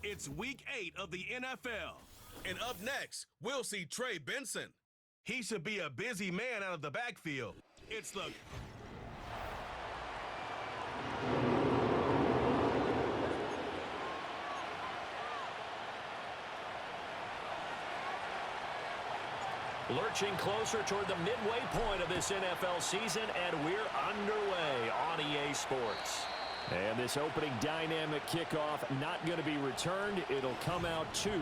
It's Week 8 of the NFL. And up next, we'll see Trey Benson. He should be a busy man out of the backfield. It's the lurching closer toward the midway point of this NFL season, and we're underway on EA Sports. And this opening dynamic kickoff not going to be returned. It'll come out to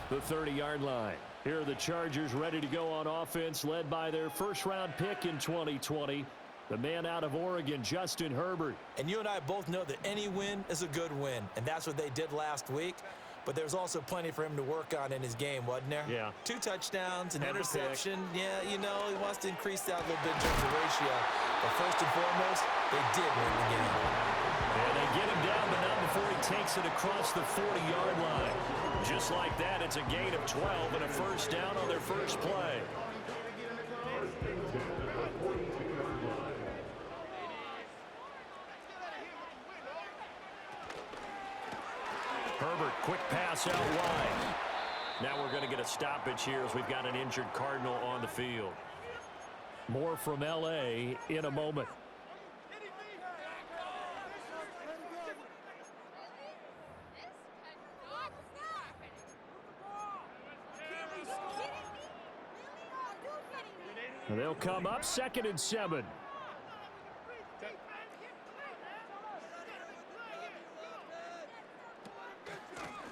the 30-yard line. Here are the Chargers ready to go on offense, led by their first-round pick in 2020, the man out of Oregon, Justin Herbert. And you and I both know that any win is a good win, and that's what they did last week. But there's also plenty for him to work on in his game, wasn't there? Yeah. 2 touchdowns, an interception. Yeah, you know, he wants to increase that a little bit in terms of ratio. But first and foremost, they did win the game. And they get him down, but not before he takes it across the 40-yard line. Just like that, it's a gain of 12 and a first down on their first play. Herbert, quick pass out wide. Now we're going to get a stoppage here as we've got an injured Cardinal on the field. More from L.A. in a moment. They'll come up 2nd and 7.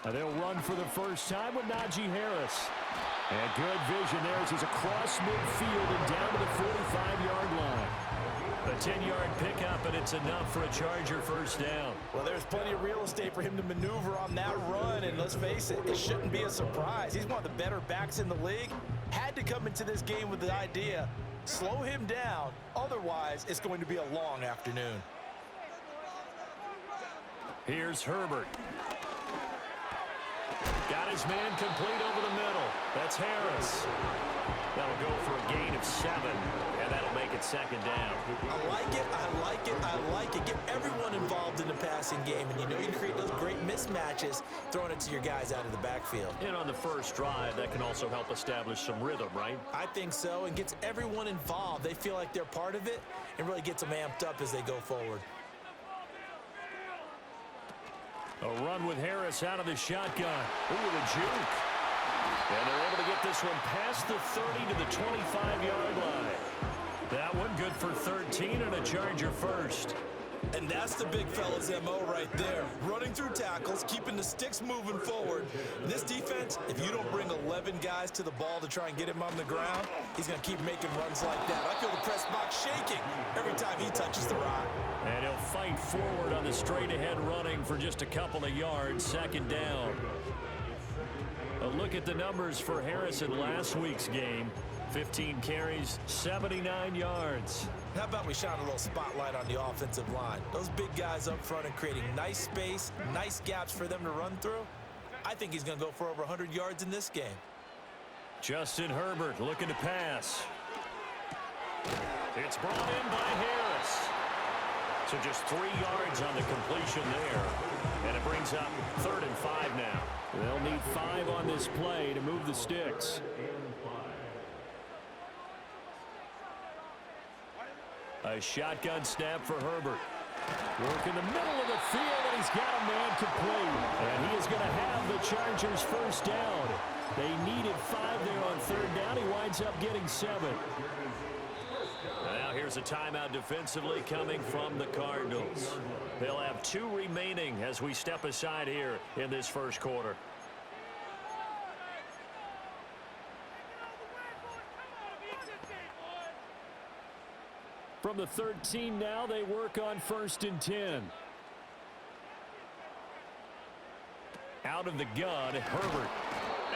And they'll run for the first time with Najee Harris. And good vision there as he's across midfield and down to the 45-yard line. A 10-yard pickup, and it's enough for a Charger first down. Well, there's plenty of real estate for him to maneuver on that run, and let's face it, it shouldn't be a surprise. He's one of the better backs in the league. Had to come into this game with the idea, slow him down, otherwise it's going to be a long afternoon. Here's Herbert. Got his man complete over the middle. That's Harris. That'll go for a gain of 7, and that'll make it 2nd down. I like it, I like it, I like it. Get everyone involved in the passing game, and you know you can create those great mismatches throwing it to your guys out of the backfield. And on the first drive, that can also help establish some rhythm, right? I think so, and gets everyone involved. They feel like they're part of it, and really gets them amped up as they go forward. A run with Harris out of the shotgun. Ooh, the juke. And they're able to get this one past the 30 to the 25-yard line. That one good for 13 and a Charger first. And that's the big fella's MO right there. Running through tackles, keeping the sticks moving forward. This defense, if you don't bring 11 guys to the ball to try and get him on the ground, he's going to keep making runs like that. I feel the press box shaking every time he touches the rock. And he'll fight forward on the straight-ahead running for just a couple of yards, 2nd down. A look at the numbers for Harris in last week's game. 15 carries, 79 yards. How about we shine a little spotlight on the offensive line? Those big guys up front are creating nice space, nice gaps for them to run through. I think he's going to go for over 100 yards in this game. Justin Herbert looking to pass. It's brought in by Harris. So just 3 yards on the completion there. And it brings up 3rd and 5 now. They'll need 5 on this play to move the sticks. A shotgun snap for Herbert. Work in the middle of the field, and he's got a man complete. And he is going to have the Chargers first down. They needed 5 there on 3rd down. He winds up getting 7. Now here's a timeout defensively coming from the Cardinals. They'll have 2 remaining as we step aside here in this first quarter. From the 13 now, they work on 1st and 10. Out of the gun, Herbert.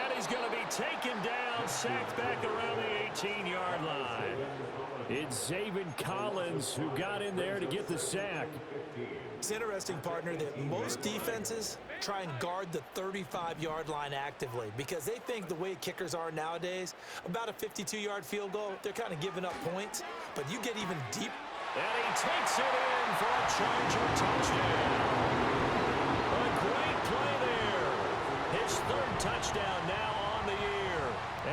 And he's going to be taken down, sacked back around the 18-yard line. It's Zaven Collins who got in there to get the sack. It's interesting, partner, that most defenses try and guard the 35-yard line actively because they think the way kickers are nowadays, about a 52-yard field goal, they're kind of giving up points. But you get even deep. And he takes it in for a Charger touchdown. A great play there. his third touchdown now on the year.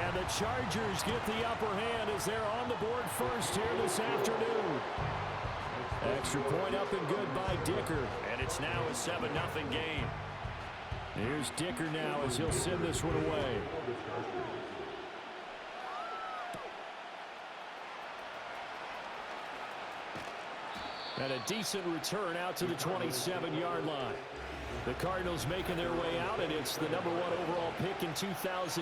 And the Chargers get the upper hand as they're on the board first here this afternoon. Extra point up and good by Dicker. And it's now a 7-0 game. Here's Dicker now as he'll send this one away. And a decent return out to the 27-yard line. The Cardinals making their way out, and it's the #1 overall pick in 2019,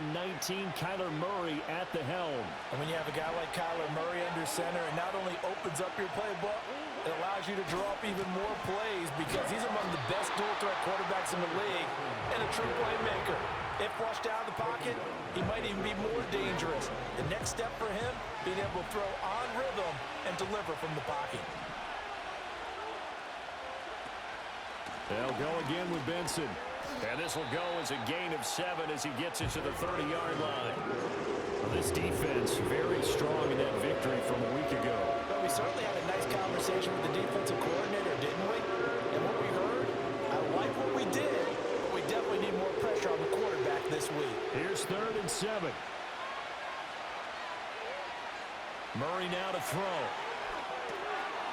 Kyler Murray at the helm. And when you have a guy like Kyler Murray under center, it not only opens up your playbook, it allows you to draw up even more plays because he's among the best dual-threat quarterbacks in the league and a true playmaker. If flushed out of the pocket, he might even be more dangerous. The next step for him, being able to throw on rhythm and deliver from the pocket. They'll go again with Benson. And this will go as a gain of 7 as he gets it to the 30-yard line. Well, this defense very strong in that victory from a week ago. But we certainly had a nice conversation with the defensive coordinator, didn't we? And what we heard, I like what we did, but we definitely need more pressure on the quarterback this week. Here's 3rd and 7. Murray now to throw.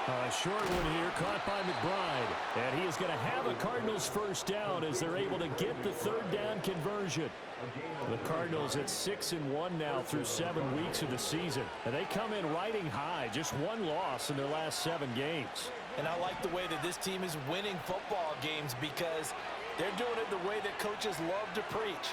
A short one here, caught by McBride. And he is going to have a Cardinals first down as they're able to get the 3rd down conversion. The Cardinals at 6-1 now through 7 weeks of the season. And they come in riding high, just 1 loss in their last 7 games. And I like the way that this team is winning football games because they're doing it the way that coaches love to preach.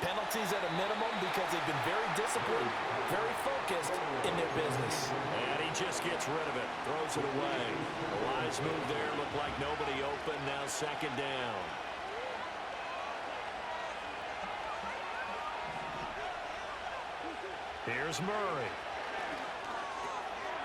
Penalties at a minimum because they've been very disciplined, very focused in their business. And he just gets rid of it, throws it away. A wise move there, looked like nobody open, now 2nd down. Here's Murray.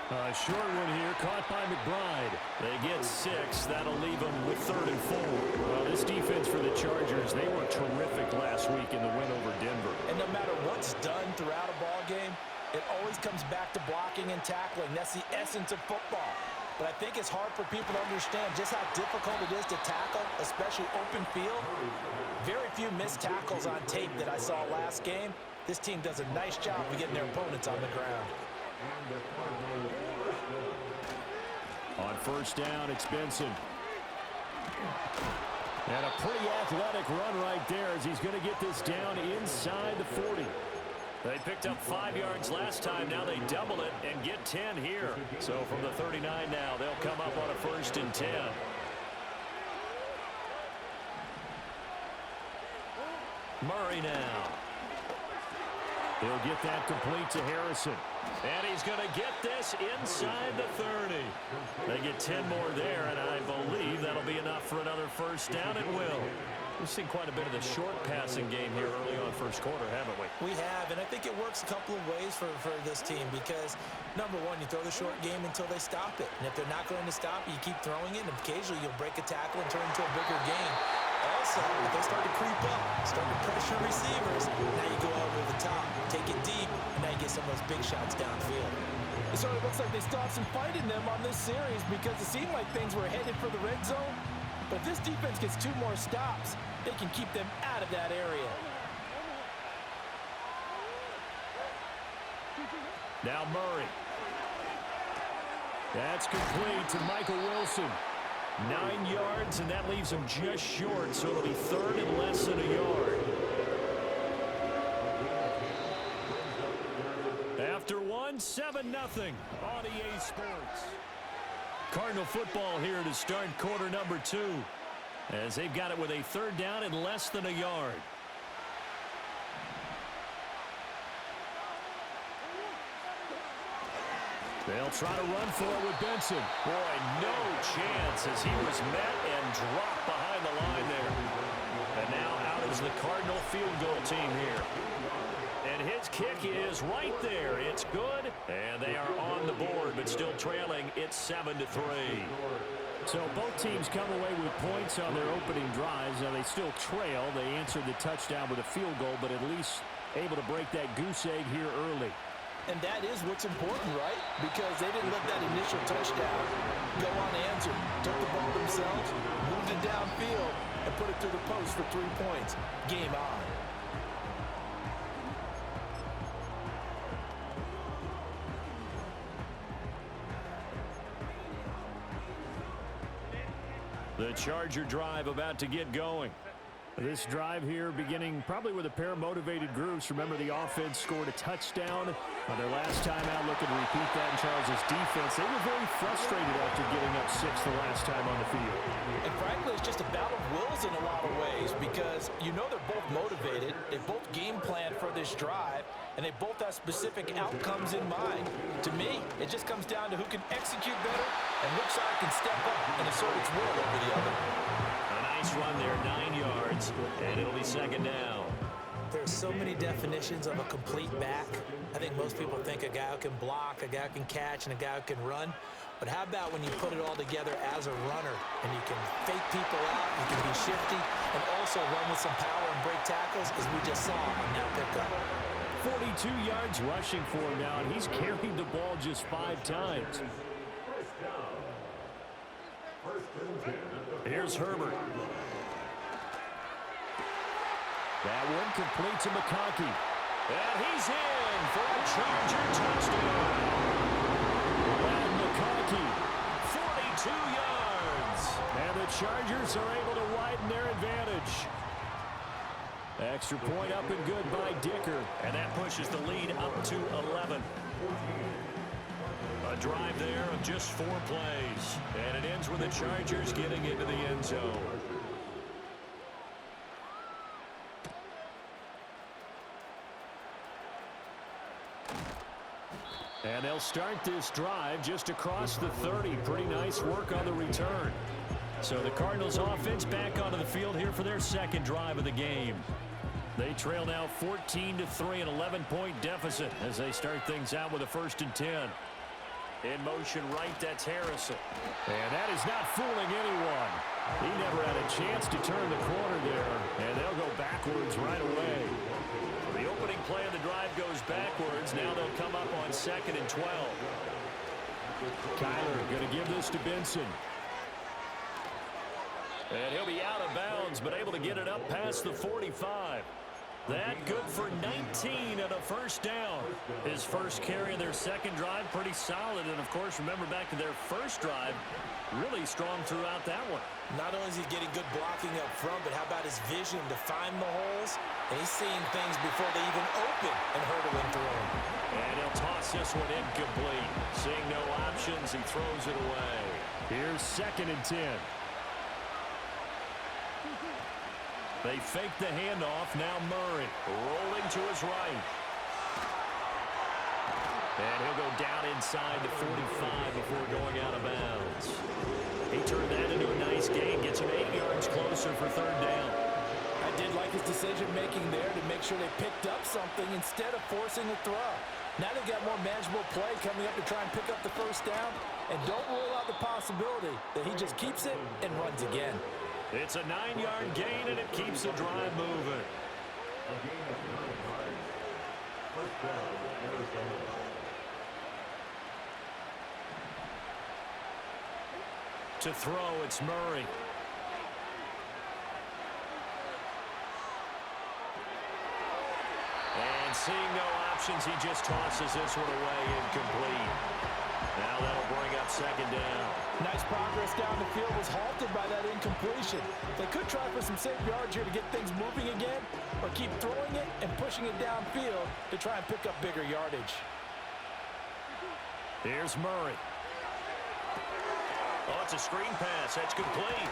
A short one here, caught by McBride. They get 6. That'll leave them with 3rd and 4. Well, this defense for the Chargers, they were terrific last week in the win over Denver. And no matter what's done throughout a ball game, it always comes back to blocking and tackling. That's the essence of football. But I think it's hard for people to understand just how difficult it is to tackle, especially open field. Very few missed tackles on tape that I saw last game. This team does a nice job of getting their opponents on the ground. On 1st down, it's Benson. And a pretty athletic run right there as he's going to get this down inside the 40. They picked up 5 yards last time. Now they double it and get 10 here. So from the 39 now, they'll come up on a 1st and 10. Murray now. He'll get that complete to Harrison. And he's going to get this inside the 30. They get 10 more there, and I believe that'll be enough for another 1st down. It will. We've seen quite a bit of the short passing game here early on 1st quarter, haven't we? We have, and I think it works a couple of ways for this team because, number one, you throw the short game until they stop it. And if they're not going to stop it, you keep throwing it, and occasionally you'll break a tackle and turn it into a bigger game. Also, if they start to creep up, start to pressure receivers, now you go over the top, take it deep, and now you get some of those big shots downfield. It sort of looks like they still have some fight in them on this series because it seemed like things were headed for the red zone. But if this defense gets 2 more stops, they can keep them out of that area. Now Murray. That's complete to Michael Wilson. 9 yards, and that leaves him just short, so it'll be 3rd and less than a yard. After 1, 7-0 on EA Sports. Cardinal football here to start quarter number 2, as they've got it with a 3rd down and less than a yard. They'll try to run for it with Benson. Boy, no chance as he was met and dropped behind the line there. And now out is the Cardinal field goal team here. And his kick is right there. It's good. And they are on the board, but still trailing. It's 7-3. So both teams come away with points on their opening drives. Now they still trail. They answered the touchdown with a field goal, but at least able to break that goose egg here early. And that is what's important, right? Because they didn't let that initial touchdown go unanswered. Took the ball themselves, moved it downfield, and put it through the post for 3 points. Game on. The Charger drive about to get going. This drive here beginning probably with a pair of motivated groups. Remember, the offense scored a touchdown on their last time out. Looking to repeat that in Charles' defense. They were very frustrated after getting up 6 the last time on the field. And frankly, it's just a battle of wills in a lot of ways because you know they're both motivated. They both game plan for this drive, and they both have specific outcomes in mind. To me, it just comes down to who can execute better and which side can step up and assert its will over the other. Nice run there, 9 yards, and it'll be second down. There's so many definitions of a complete back. I think most people think a guy who can block, a guy who can catch, and a guy who can run. But how about when you put it all together as a runner, and you can fake people out, you can be shifty, and also run with some power and break tackles, as we just saw on that pickup. 42 yards rushing for him now, and he's carried the ball just 5 times. Here's Herbert. That one complete to McConkey. And he's in for a Charger touchdown. And McConkey, 42 yards. And the Chargers are able to widen their advantage. Extra point up and good by Dicker. And that pushes the lead up to 11. A drive there of just 4 plays. And it ends with the Chargers getting into the end zone. And they'll start this drive just across the 30. Pretty nice work on the return. So the Cardinals offense back onto the field here for their second drive of the game. They trail now 14-3, an 11-point deficit as they start things out with a 1st and 10. In motion right, that's Harrison. And that is not fooling anyone. He never had a chance to turn the corner there, and they'll go backwards right away. The opening play of the drive goes backwards. Now they'll come up on 2nd and 12. Kyler going to give this to Benson. And he'll be out of bounds, but able to get it up past the 45. That good for 19 and a 1st down. His first carry of their second drive, pretty solid. And, of course, remember back to their first drive, really strong throughout that one. Not only is he getting good blocking up front, but how about his vision to find the holes? And he's seeing things before they even open and hurdling through them. And he'll toss this one incomplete. Seeing no options, he throws it away. Here's 2nd and 10. They fake the handoff. Now Murray rolling to his right. And he'll go down inside the 45 before going out of bounds. He turned that into a nice gain. Gets him 8 yards closer for 3rd down. I did like his decision-making there to make sure they picked up something instead of forcing a throw. Now they've got more manageable play coming up to try and pick up the 1st down. And don't rule out the possibility that he just keeps it and runs again. It's a 9-yard gain, and it keeps the drive moving. To throw, it's Murray. And seeing no options, he just tosses this one away incomplete. Now that'll bring up 2nd down. Nice progress down the field was halted by that incompletion. They could try for some safe yards here to get things moving again, or keep throwing it and pushing it downfield to try and pick up bigger yardage. Here's Murray. Oh, it's a screen pass. That's complete.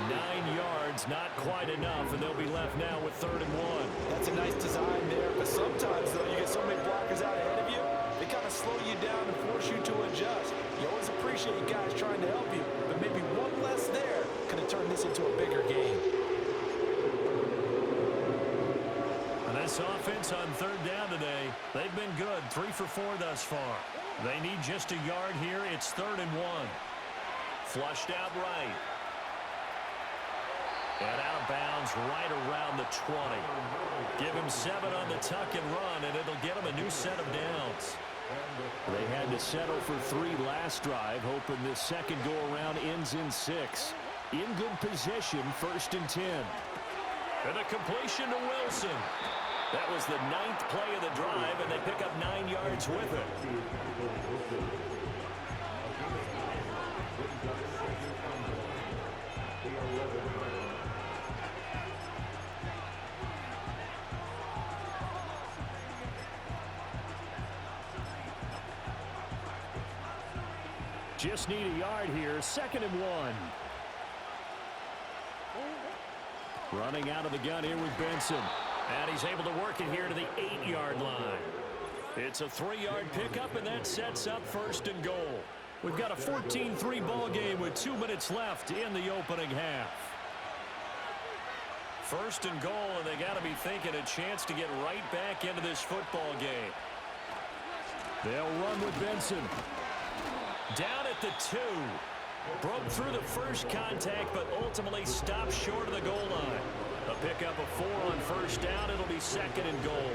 9 yards, not quite enough, and they'll be left now with 3rd and 1. That's a nice design there, but sometimes, though, you get so many blockers out ahead of you, they kind of slow you down and force you to adjust. You always appreciate guys trying to help you, but maybe one less there could have turned this into a bigger game. And this offense on 3rd down today, they've been good, 3 for 4 thus far. They need just a yard here. It's 3rd and 1. Flushed out right. And out of bounds right around the 20. Give him 7 on the tuck and run, and it'll get him a new set of downs. They had to settle for 3 last drive, hoping this second go-around ends in 6. In good position, 1st and 10. And a completion to Wilson. That was the 9th play of the drive, and they pick up 9 yards with it. Just need a yard here. 2nd and 1. Running out of the gun here with Benson. And he's able to work it here to the 8-yard line. It's a 3-yard pickup, and that sets up 1st and goal. We've got a 14-3 ball game with 2 minutes left in the opening half. 1st and goal, and they got to be thinking a chance to get right back into this football game. They'll run with Benson. Down at the 2. Broke through the first contact, but ultimately stopped short of the goal line. A pickup of 4 on 1st down. It'll be 2nd and goal.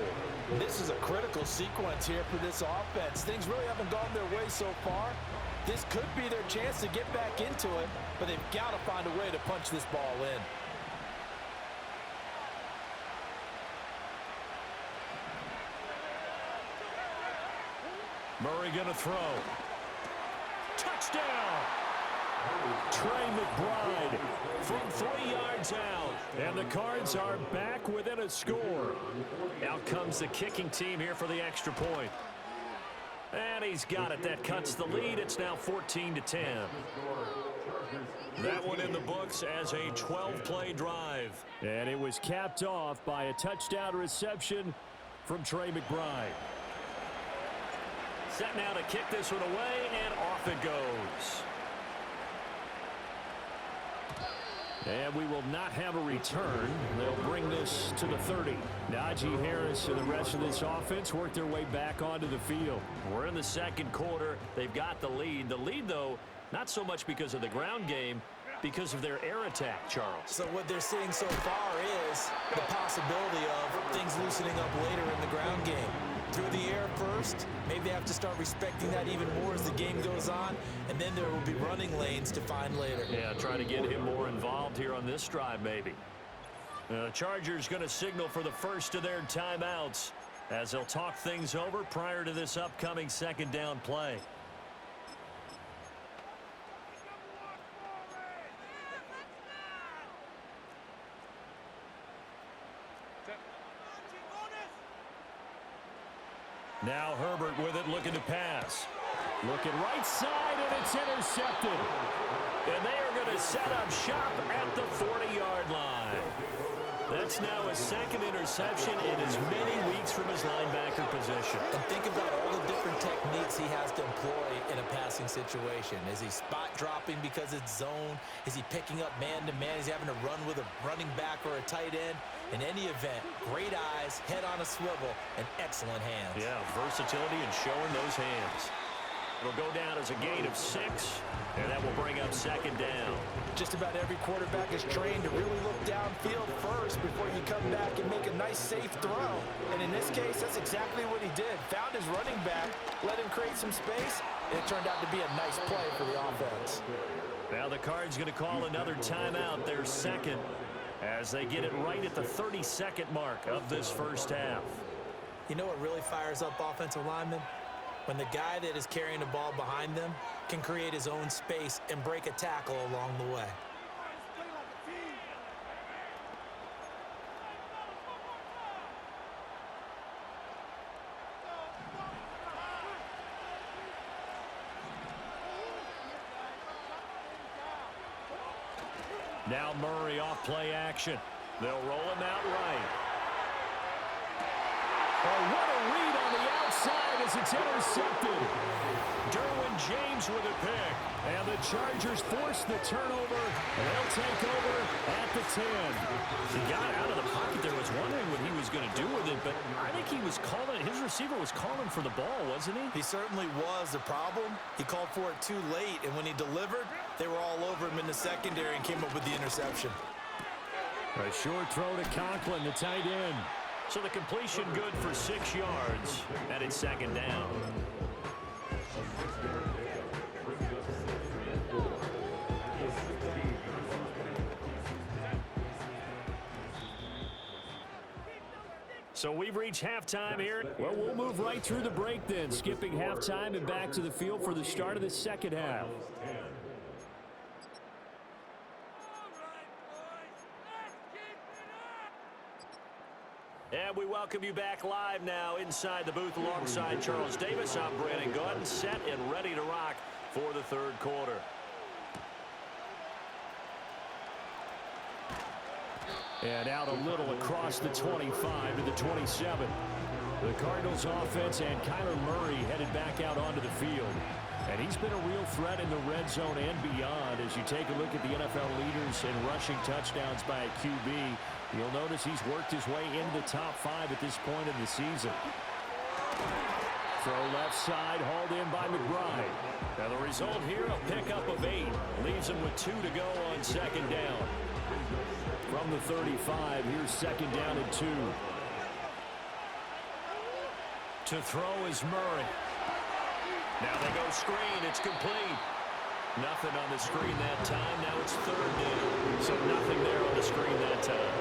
This is a critical sequence here for this offense. Things really haven't gone their way so far. This could be their chance to get back into it, but they've got to find a way to punch this ball in. Murray going to throw. Touchdown! Trey McBride from 3 yards out. And the Cards are back within a score. Out comes the kicking team here for the extra point. And he's got it. That cuts the lead. It's now 14-10. That one in the books as a 12-play drive. And it was capped off by a touchdown reception from Trey McBride. Set now to kick this one away, and off it goes. And we will not have a return. They'll bring this to the 30. Najee Harris and the rest of this offense work their way back onto the field. We're in the 2nd quarter. They've got the lead. The lead, though, not so much because of the ground game, because of their air attack, Charles. So what they're seeing so far is the possibility of things loosening up later in the ground game. Through the air first, maybe they have to start respecting that even more as the game goes on, and then there will be running lanes to find later. Yeah, try to get him more involved here on this drive, maybe. The Chargers going to signal for the first of their timeouts as they'll talk things over prior to this upcoming 2nd down play. Now Herbert with it, looking to pass. Looking right side, and it's intercepted. And they are going to set up shop at the 40-yard line. That's now a 2nd interception in as many weeks from his linebacker position. And think about all the different techniques he has to employ in a passing situation. Is he spot dropping because it's zone? Is he picking up man-to-man? Is he having to run with a running back or a tight end? In any event, great eyes, head on a swivel, and excellent hands. Yeah, versatility and showing those hands. It'll go down as a gain of 6, and that will bring up 2nd down. Just about every quarterback is trained to really look downfield first before you come back and make a nice, safe throw. And in this case, that's exactly what he did. Found his running back, let him create some space, and it turned out to be a nice play for the offense. Now the Cards going to call another timeout, their 2nd, as they get it right at the 32nd mark of this first half. You know what really fires up offensive linemen? When the guy that is carrying the ball behind them can create his own space and break a tackle along the way. Now Murray off play action. They'll roll him out right. Oh, what a read on the outside as it's intercepted. Derwin James with a pick. And the Chargers force the turnover. They'll take over at the 10. He got out of the pocket there, was wondering what he was going to do with it, but I think he was calling, his receiver was calling for the ball, wasn't he? He certainly was. The problem, he called for it too late, and when he delivered, they were all over him in the secondary and came up with the interception. A short throw to Conklin, the tight end. So the completion good for 6 yards, and it's 2nd down. So we've reached halftime here. Well, we'll move right through the break then, skipping halftime and back to the field for the start of the 2nd half. And we welcome you back live now inside the booth alongside Charles Davis. I'm Brandon Gordon, set and ready to rock for the third quarter. And out a little across the 25 to the 27. The Cardinals offense and Kyler Murray headed back out onto the field. And he's been a real threat in the red zone and beyond. As you take a look at the NFL leaders in rushing touchdowns by a QB, you'll notice he's worked his way into the top 5 at this point in the season. Throw left side, hauled in by McBride. Now the result here, a pickup of 8. Leaves him with 2 to go on second down. From the 35, here's second down and 2. To throw is Murray. Now they go screen. It's complete. Nothing on the screen that time. Now it's third down. So nothing there on the screen that time.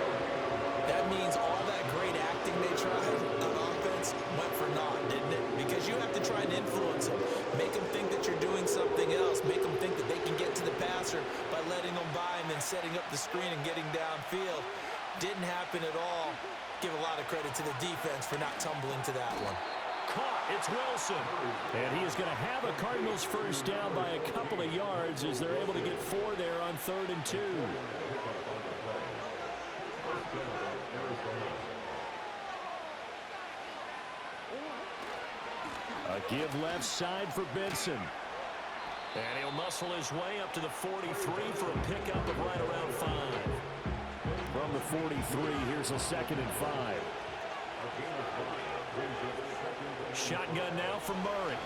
That means all that great acting they tried on offense went for naught, didn't it? Because you have to try and influence them. Make them think that you're doing something else. Make them think that they can get to the passer by letting them by and then setting up the screen and getting downfield. Didn't happen at all. Give a lot of credit to the defense for not tumbling to that one. Caught. It's Wilson. And he is going to have a Cardinals first down by a couple of yards as they're able to get 4 there on 3rd and 2. A give left side for Benson. And he'll muscle his way up to the 43 for a pickup of right around 5. From the 43, here's a 2nd and 5. Shotgun now for Murray.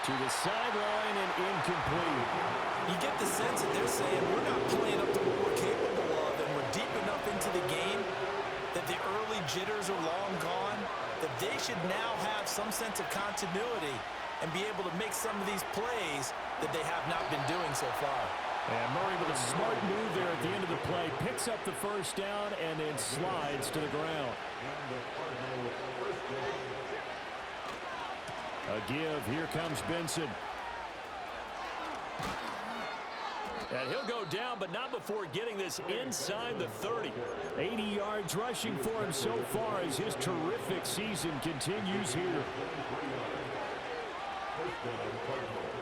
To the sideline and incomplete. You get the sense that they're saying we're not playing up to what we're capable of, and we're deep enough into the game that the early jitters are long gone, that they should now have some sense of continuity and be able to make some of these plays that they have not been doing so far. And Murray with a smart move there at the end of the play. Picks up the first down and then slides to the ground. A give. Here comes Benson. And he'll go down, but not before getting this inside the 30. 80 yards rushing for him so far as his terrific season continues here.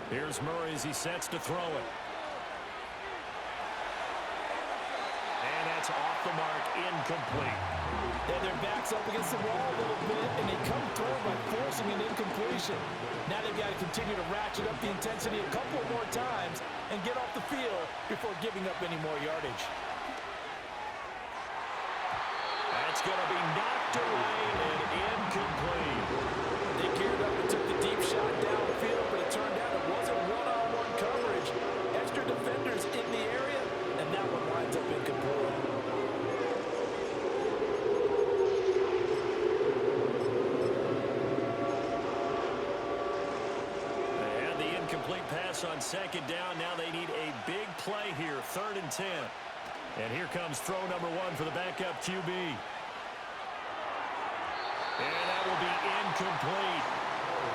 Here's Murray as he sets to throw it. And that's off the mark, incomplete. And their back's up against the wall a little bit, and they come through by forcing an incompletion. Now they've got to continue to ratchet up the intensity a couple more times and get off the field before giving up any more yardage. That's going to be knocked away and incomplete. They geared up and took the deep shot downfield, but it turned out it wasn't one-on-one coverage. Extra defenders in the area, and that one winds up incomplete. Incomplete pass on second down. Now they need a big play here. 3rd and 10. And here comes throw number 1 for the backup QB. And that will be incomplete.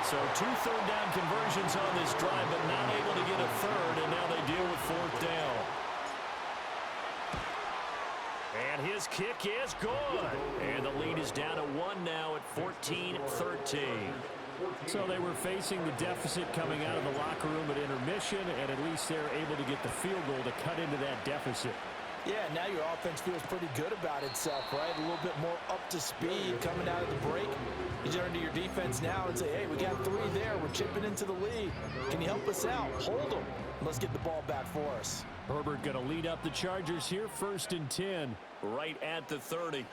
So 2 third down conversions on this drive, but not able to get a third, and now they deal with 4th down. And his kick is good. And the lead is down to 1 now at 14-13. So they were facing the deficit coming out of the locker room at intermission, and at least they're able to get the field goal to cut into that deficit. Yeah, now your offense feels pretty good about itself, right? A little bit more up to speed coming out of the break. You turn to your defense now and say, hey, we got 3 there. We're chipping into the lead. Can you help us out? Hold them. Let's get the ball back for us. Herbert going to lead up the Chargers here, 1st and 10, right at the 30.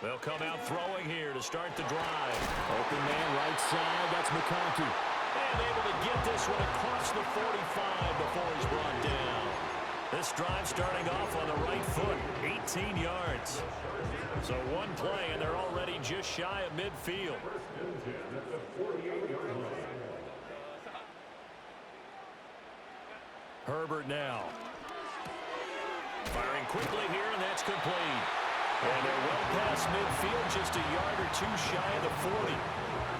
They'll come out throwing here to start the drive. Open man right side. That's McConkey. And able to get this one across the 45 before he's brought down. This drive starting off on the right foot. 18 yards. So 1 play, and they're already just shy of midfield. Herbert now. Firing quickly here, and that's complete. And they're well past midfield, just a yard or 2 shy of the 40.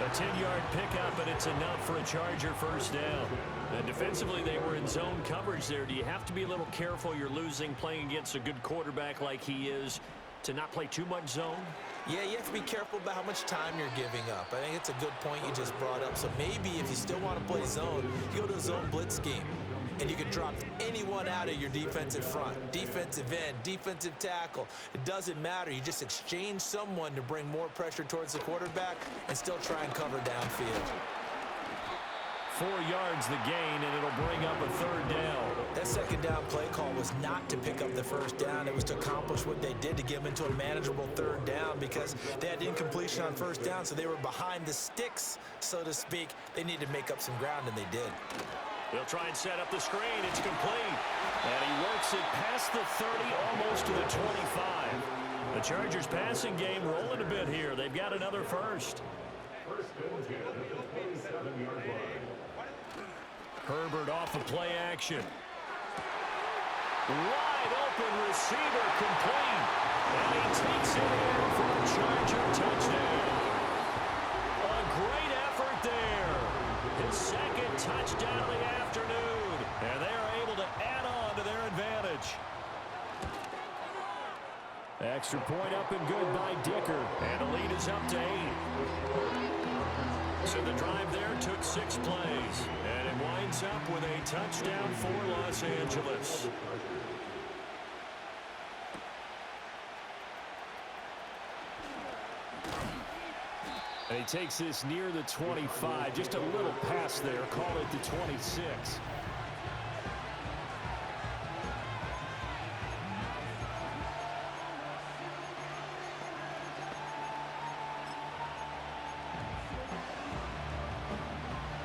A 10-yard pickup, and it's enough for a Charger first down. And defensively, they were in zone coverage there. Do you have to be a little careful? You're losing, playing against a good quarterback like he is, to not play too much zone? Yeah, you have to be careful about how much time you're giving up. I think it's a good point you just brought up. So maybe if you still want to play zone, you go to a zone blitz scheme. And you can drop anyone out of your defensive front. Defensive end, defensive tackle. It doesn't matter. You just exchange someone to bring more pressure towards the quarterback and still try and cover downfield. 4 yards the gain, and it'll bring up a third down. That second down play call was not to pick up the first down. It was to accomplish what they did, to get them into a manageable third down, because they had incompletion on first down, so they were behind the sticks, so to speak. They needed to make up some ground, and they did. They'll try and set up the screen. It's complete. And he works it past the 30, almost to the 25. The Chargers passing game rolling a bit here. They've got another first. Herbert off of play action. Wide open receiver complete. And he takes it in for a Charger touchdown. A great effort there. His second touchdown of the afternoon. And they are able to add on to their advantage. Extra point up and good by Dicker. And the lead is up to 8. So the drive there took 6 plays. And it winds up with a touchdown for Los Angeles. And he takes this near the 25. Just a little pass there. Call it the 26.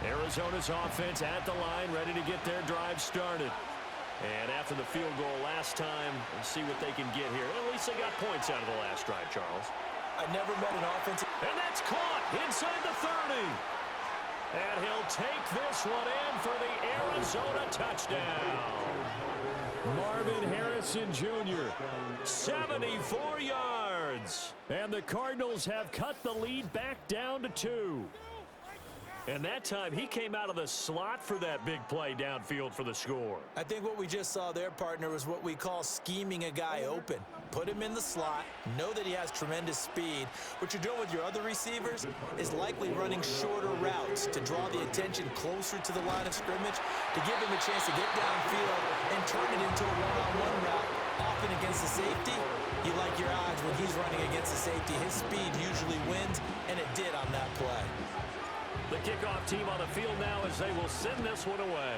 Arizona's offense at the line, ready to get their drive started. And after the field goal last time, we'll see what they can get here. At least they got points out of the last drive, Charles. I never met an offensive... And that's caught inside the 30. And he'll take this one in for the Arizona touchdown. Marvin Harrison Jr., 74 yards. And the Cardinals have cut the lead back down to 2. And that time, he came out of the slot for that big play downfield for the score. I think what we just saw there, partner, was what we call scheming a guy open. Put him in the slot, know that he has tremendous speed. What you're doing with your other receivers is likely running shorter routes to draw the attention closer to the line of scrimmage, to give him a chance to get downfield and turn it into a one-on-one route. Often against the safety, you like your odds when he's running against the safety. His speed usually wins, and it did on that play. The kickoff team on the field now as they will send this one away.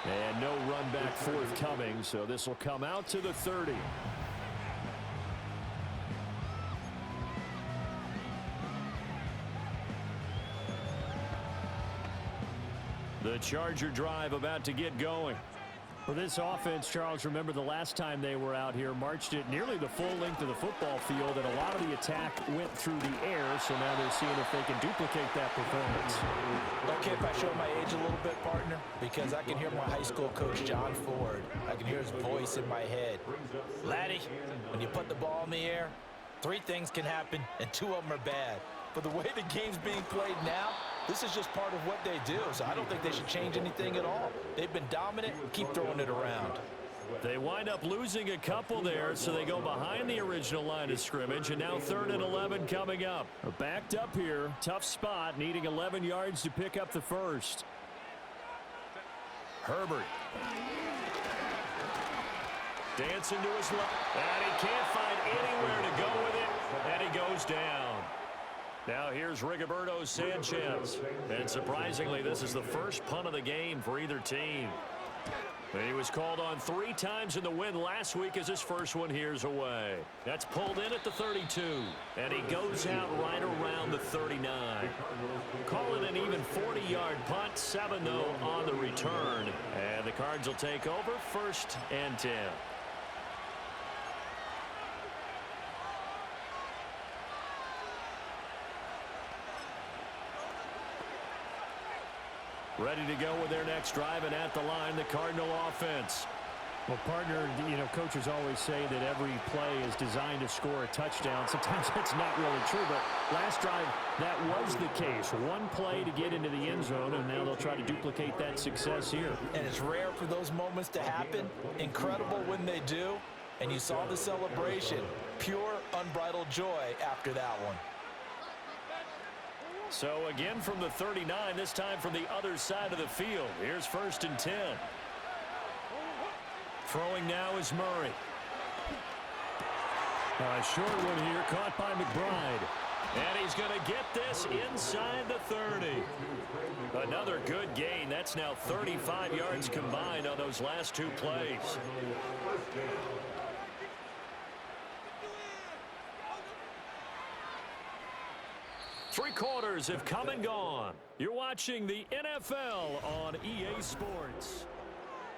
And no run back forthcoming, so this will come out to the 30. The Charger drive about to get going. For this offense, Charles, remember the last time they were out here, marched it nearly the full length of the football field, and a lot of the attack went through the air, so now they're seeing if they can duplicate that performance. Okay, if I show my age a little bit, partner, because I can hear my high school coach, John Ford. I can hear his voice in my head. Laddie, when you put the ball in the air, 3 things can happen, and 2 of them are bad. But the way the game's being played now, this is just part of what they do, so I don't think they should change anything at all. They've been dominant. Keep throwing it around. They wind up losing a couple there, so they go behind the original line of scrimmage, and now 3rd and 11 coming up. Backed up here, tough spot, needing 11 yards to pick up the first. Herbert. Dancing to his left, and he can't find anywhere to go with it, and he goes down. Now here's Rigoberto Sanchez. And surprisingly, this is the first punt of the game for either team. And he was called on 3 times in the win last week as his first one here's away. That's pulled in at the 32. And he goes out right around the 39. Call it an even 40-yard punt. 7, though, on the return. And the Cards will take over 1st and 10. Ready to go with their next drive, and at the line, the Cardinal offense. Well, partner, coaches always say that every play is designed to score a touchdown. Sometimes that's not really true, but last drive, that was the case. One play to get into the end zone, and now they'll try to duplicate that success here. And it's rare for those moments to happen. Incredible when they do. And you saw the celebration. Pure, unbridled joy after that one. So again from the 39, this time from the other side of the field. Here's 1st and 10. Throwing now is Murray. A short one here, caught by McBride. And he's going to get this inside the 30. Another good gain. That's now 35 yards combined on those last 2 plays. Three quarters have come and gone. You're watching the NFL on EA Sports.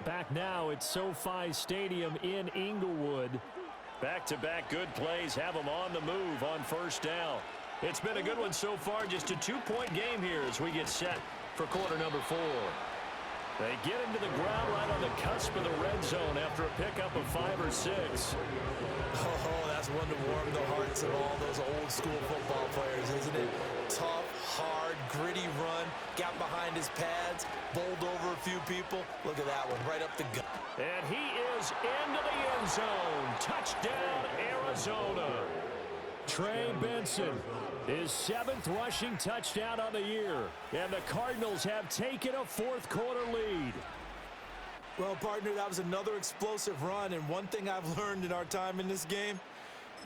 Back now at SoFi Stadium in Inglewood. Back-to-back good plays have them on the move on 1st down. It's been a good one so far. Just a 2-point game here as we get set for quarter number 4. They get into the ground right on the cusp of the red zone after a pickup of 5 or 6. Oh, that's one to warm the hearts of all those old school football players, isn't it? Tough, hard, gritty run, got behind his pads, bowled over a few people. Look at that one, right up the gut. And he is into the end zone. Touchdown, Arizona. Trey Benson, his 7th rushing touchdown on the year. And the Cardinals have taken a 4th quarter lead. Well, partner, that was another explosive run, and one thing I've learned in our time in this game,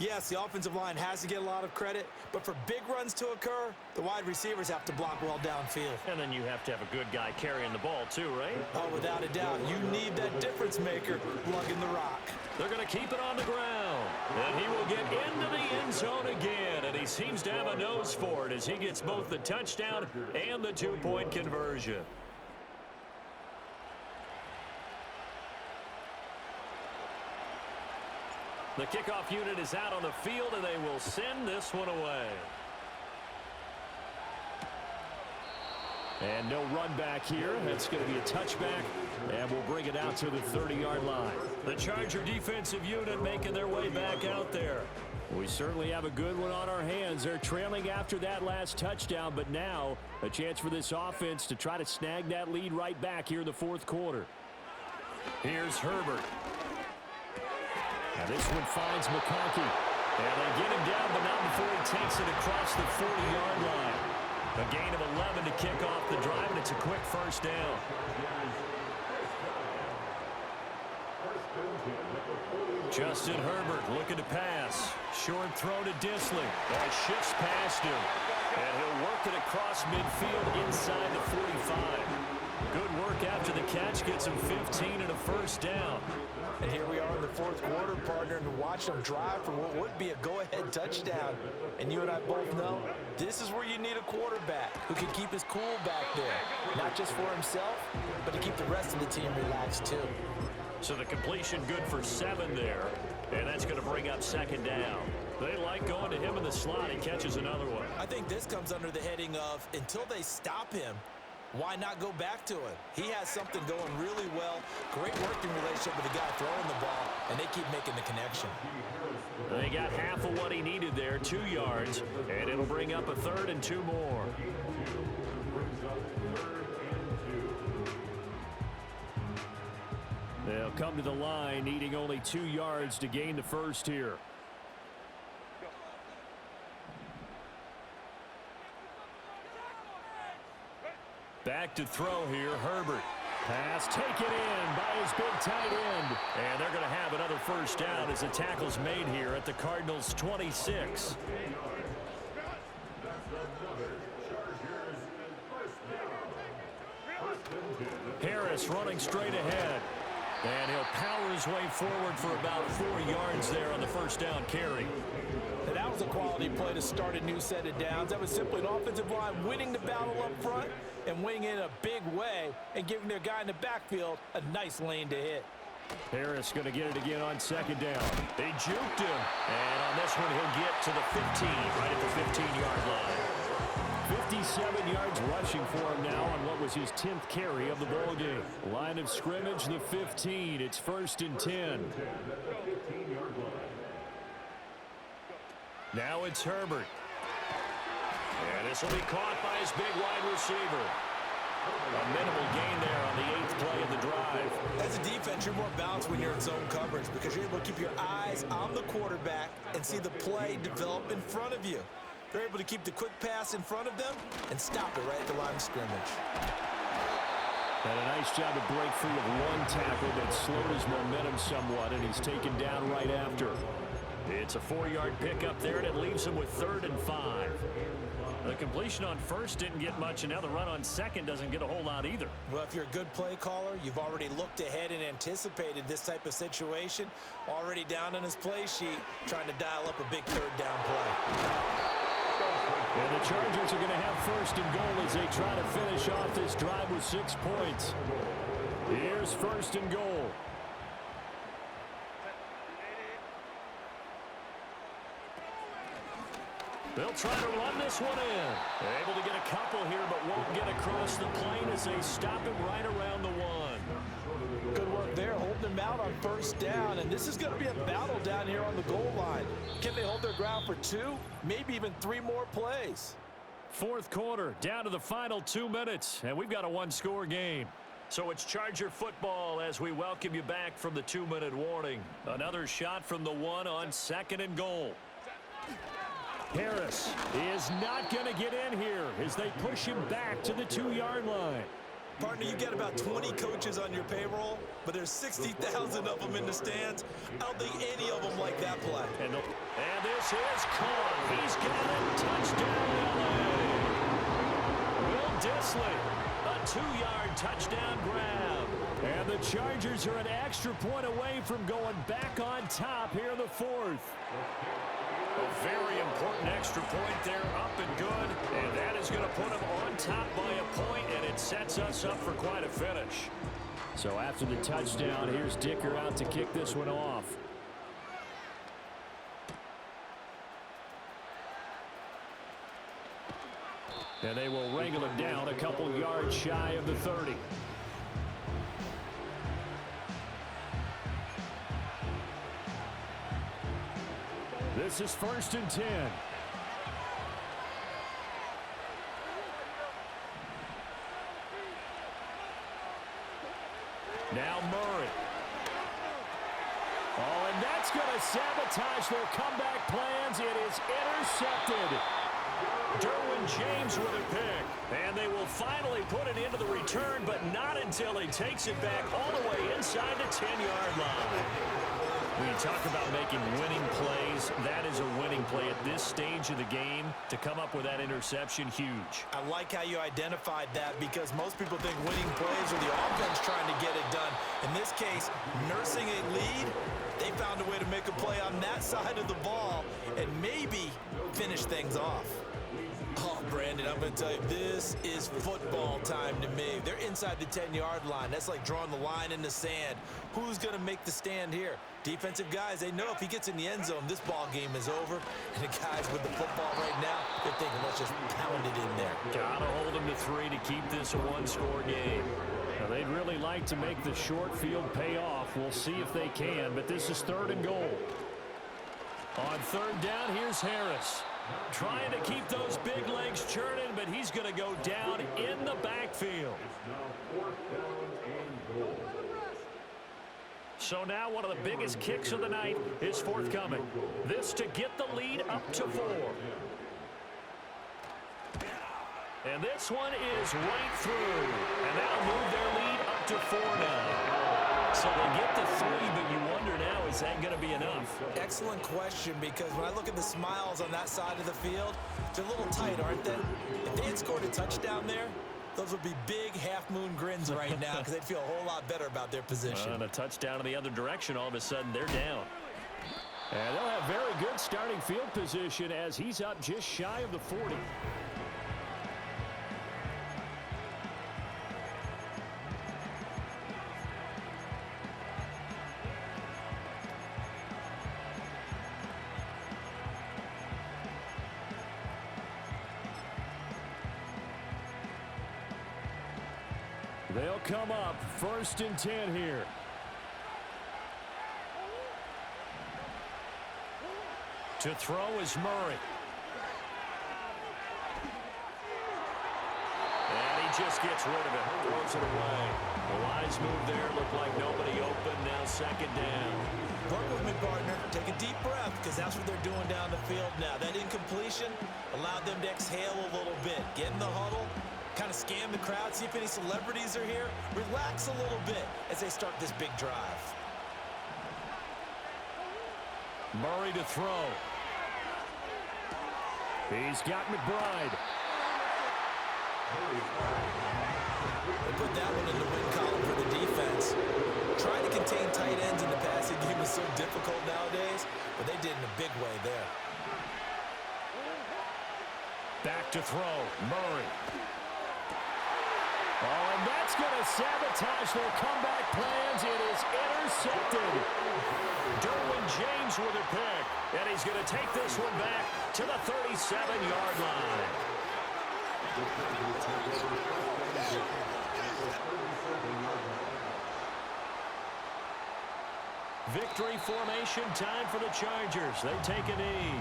yes, the offensive line has to get a lot of credit, but for big runs to occur, the wide receivers have to block well downfield. And then you have to have a good guy carrying the ball too, right? Oh, without a doubt. You need that difference maker lugging the rock. They're going to keep it on the ground. And he will get into the end zone again, and he seems to have a nose for it as he gets both the touchdown and the 2-point conversion. The kickoff unit is out on the field, and they will send this one away. And no run back here. That's going to be a touchback, and we'll bring it out to the 30-yard line. The Charger defensive unit making their way back out there. We certainly have a good one on our hands. They're trailing after that last touchdown, but now a chance for this offense to try to snag that lead right back here in the 4th quarter. Here's Herbert. Now this one finds McConkey. And they get him down, but not before he takes it across the 40-yard line. A gain of 11 to kick off the drive, and it's a quick 1st down. Justin Herbert looking to pass. Short throw to Disley. That shifts past him. And he'll work it across midfield inside the 45. Good work after the catch. Gets him 15 and a 1st down. And here we are in the 4th quarter, partner, and watch them drive for what would be a go-ahead touchdown. And you and I both know this is where you need a quarterback who can keep his cool back there. Not just for himself, but to keep the rest of the team relaxed too. So the completion good for 7 there. And that's going to bring up 2nd down. They like going to him in the slot. He catches another one. I think this comes under the heading of until they stop him, why not go back to it? He has something going really well. Great working relationship with the guy throwing the ball, and they keep making the connection. They got half of what he needed there, 2 yards, and it'll bring up a 3rd and 2 more. They'll come to the line, needing only 2 yards to gain the 1st here. Back to throw here, Herbert. Pass taken in by his big tight end. And they're going to have another 1st down as the tackle's made here at the Cardinals' 26. Harris running straight ahead. And he'll power his way forward for about 4 yards there on the 1st down carry. And that was a quality play to start a new set of downs. That was simply an offensive line winning the battle up front and winning in a big way and giving their guy in the backfield a nice lane to hit. Harris going to get it again on 2nd down. They juked him. And on this one, he'll get to the 15, right at the 15-yard line. 57 yards rushing for him now on what was his 10th carry of the ball game. Line of scrimmage, the 15. It's 1st and 10. Now it's Herbert. And this will be caught by his big wide receiver. A minimal gain there on the 8th play of the drive. As a defense, you're more balanced when you're in zone coverage because you're able to keep your eyes on the quarterback and see the play develop in front of you. They're able to keep the quick pass in front of them and stop it right at the line of scrimmage. And a nice job to break free of one tackle that slowed his momentum somewhat, and he's taken down right after. It's a 4-yard pickup there, and it leaves him with 3rd and 5. The completion on first didn't get much, and now the run on second doesn't get a whole lot either. Well, if you're a good play caller, you've already looked ahead and anticipated this type of situation. Already down on his play sheet, trying to dial up a big 3rd down play. And the Chargers are going to have 1st and goal as they try to finish off this drive with 6 points. Here's 1st and goal. They'll try to run this one in. They're able to get a couple here, but won't get across the plane as they stop him right around the 1. Good work there, holding him out on 1st down, and this is going to be a battle down here on the goal line. Can they hold their ground for 2, maybe even 3 more plays? 4th quarter, down to the final 2 minutes, and we've got a 1-score game. So it's Charger football as we welcome you back from the 2-minute warning. Another shot from the 1 on 2nd and goal. Harris is not going to get in here as they push him back to the 2-yard line. Partner, you get about 20 coaches on your payroll, but there's 60,000 of them in the stands. I don't think any of them like that play. And this is caught. He's got it. Touchdown, LA. Will Dissly, a 2-yard touchdown grab. And the Chargers are an extra point away from going back on top here in the 4th. A very important extra point there, up and good, and that is going to put them on top by a point, and it sets us up for quite a finish. So after the touchdown, here's Dicker out to kick this one off. And they will wrangle him down a couple yards shy of the 30. This is 1st and 10. Now Murray. Oh, and that's going to sabotage their comeback plans. It is intercepted. Derwin James with a pick. And they will finally put it into the return, but not until he takes it back all the way inside the 10-yard line. When you talk about making winning plays, that is a winning play at this stage of the game. To come up with that interception, huge. I like how you identified that because most people think winning plays are the offense trying to get it done. In this case, nursing a lead, they found a way to make a play on that side of the ball and maybe finish things off. Oh, Brandon, I'm going to tell you, this is football time to me. They're inside the 10-yard line. That's like drawing the line in the sand. Who's going to make the stand here? Defensive guys, they know if he gets in the end zone, this ball game is over. And the guys with the football right now, they're thinking, let's just pound it in there. Gotta hold them to 3 to keep this a 1-score game. Now, they'd really like to make the short field pay off. We'll see if they can, but this is 3rd and goal. On 3rd down, here's Harris. Trying to keep those big legs churning, but he's going to go down in the backfield. So now one of the biggest kicks of the night is forthcoming. This to get the lead up to 4. And this one is right through. And that'll move their lead up to 4 now. So they get the 3, but you wonder now, is that going to be enough? Excellent question, because when I look at the smiles on that side of the field, they're a little tight, aren't they? If they had scored a touchdown there, those would be big half-moon grins right now because they'd feel a whole lot better about their position. And a touchdown in the other direction, all of a sudden they're down. And they'll have very good starting field position as he's up just shy of the 40. They'll come up 1st and 10 here. To throw is Murray. And he just gets rid of it. Throws it away. A wise move there. Looked like nobody open. Now 2nd down. Work with me, partner. Take a deep breath, because that's what they're doing down the field now. That incompletion allowed them to exhale a little bit. Get in the huddle, kind of scan the crowd, see if any celebrities are here. Relax a little bit as they start this big drive. Murray to throw. He's got McBride. They put that one in the win column for the defense. Trying to contain tight ends in the passing game is so difficult nowadays, but they did in a big way there. Back to throw. Murray. Oh, and that's going to sabotage their comeback plans. It is intercepted. Derwin James with a pick, and he's going to take this one back to the 37-yard line. Victory formation time for the Chargers. They take a knee.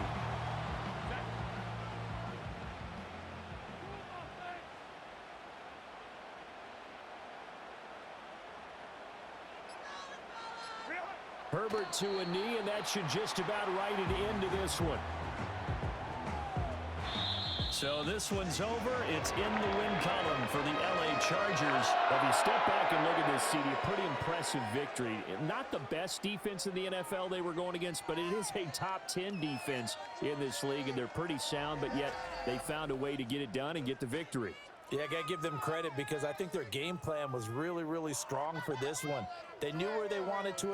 Herbert to a knee, and that should just about write it into this one. So this one's over. It's in the win column for the LA Chargers. If you step back and look at this, CD, a pretty impressive victory. Not the best defense in the NFL they were going against, but it is a top 10 defense in this league, and they're pretty sound, but yet they found a way to get it done and get the victory. Yeah, I got to give them credit because I think their game plan was really, really strong for this one. They knew where they wanted to